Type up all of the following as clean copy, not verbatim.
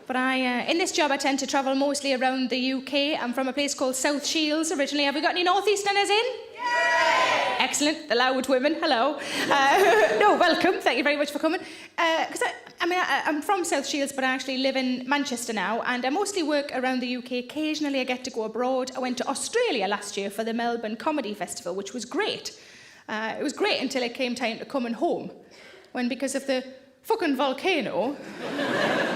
But in this job, I tend to travel mostly around the UK. I'm from a place called South Shields originally. Have we got any North Easterners in? Yay! Excellent. The loud women. Hello. No, welcome. Thank you very much for coming. Because I'm from South Shields, but I actually live in Manchester now, and I mostly work around the UK. Occasionally, I get to go abroad. I went to Australia last year for the Melbourne Comedy Festival, which was great. It was great until it came time to coming home, when because of the fucking volcano,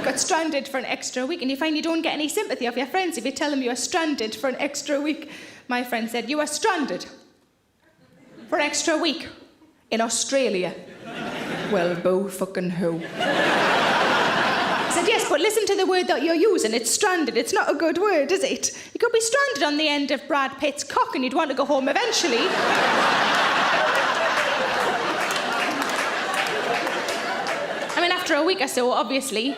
got stranded for an extra week, and you find you don't get any sympathy of your friends if you tell them you are stranded for an extra week. My friend said, "You are stranded for an extra week in Australia." Well, boo fucking who? I said, "Yes, but listen to the word that you're using. It's stranded. It's not a good word, is it? You could be stranded on the end of Brad Pitt's cock and you'd want to go home eventually." I mean, after a week or so, obviously.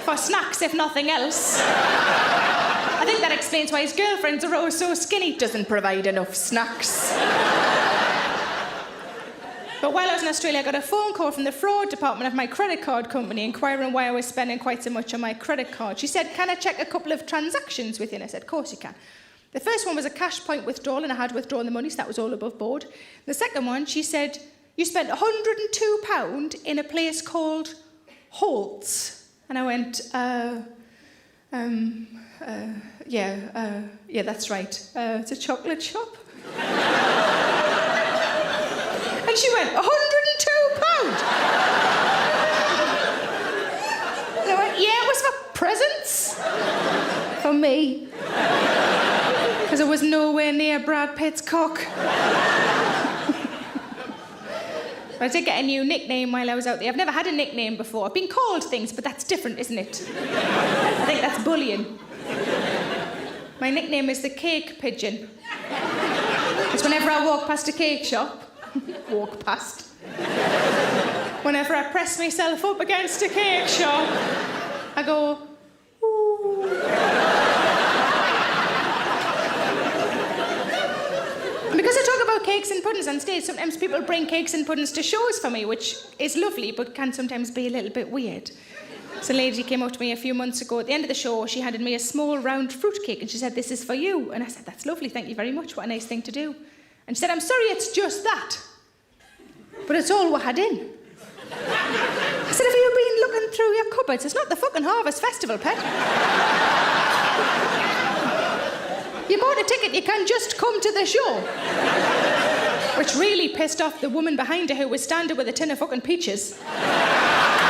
For snacks, if nothing else. I think that explains why his girlfriends are all so skinny. Doesn't provide enough snacks. But while I was in Australia, I got a phone call from the fraud department of my credit card company inquiring why I was spending quite so much on my credit card. She said, "Can I check a couple of transactions with you?" And I said, "Of course you can." The first one was a cash point withdrawal, and I had withdrawn the money, so that was all above board. The second one, she said, "You spent £102 in a place called Holt's." And I went, yeah, that's right. It's a chocolate shop. And she went, £102? And I went, "Yeah, it was for presents." For me. Because I was nowhere near Brad Pitt's cock. I did get a new nickname while I was out there. I've never had a nickname before. I've been called things, but that's different, isn't it? I think that's bullying. My nickname is the Cake Pigeon. It's whenever I walk past a cake shop, whenever I press myself up against a cake shop, I go, "Ooh." Because I talk about cakes and puddings on stage, sometimes people bring cakes and puddings to shows for me, which is lovely, but can sometimes be a little bit weird. So a lady came up to me a few months ago. At the end of the show, she handed me a small round fruit cake, and she said, "This is for you." And I said, "That's lovely, thank you very much. What a nice thing to do." And she said, "I'm sorry, it's just that. But it's all we had in." I said, "Have you been looking through your cupboards? It's not the fucking Harvest Festival, pet. You bought a ticket, you can just come to the show." Which really pissed off the woman behind her who was standing with a tin of fucking peaches.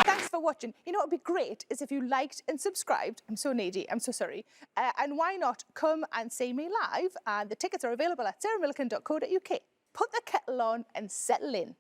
Thanks for watching. You know what would be great is if you liked and subscribed. I'm so needy, I'm so sorry. And why not come and see me live? The tickets are available at sarahmillican.co.uk. Put the kettle on and settle in.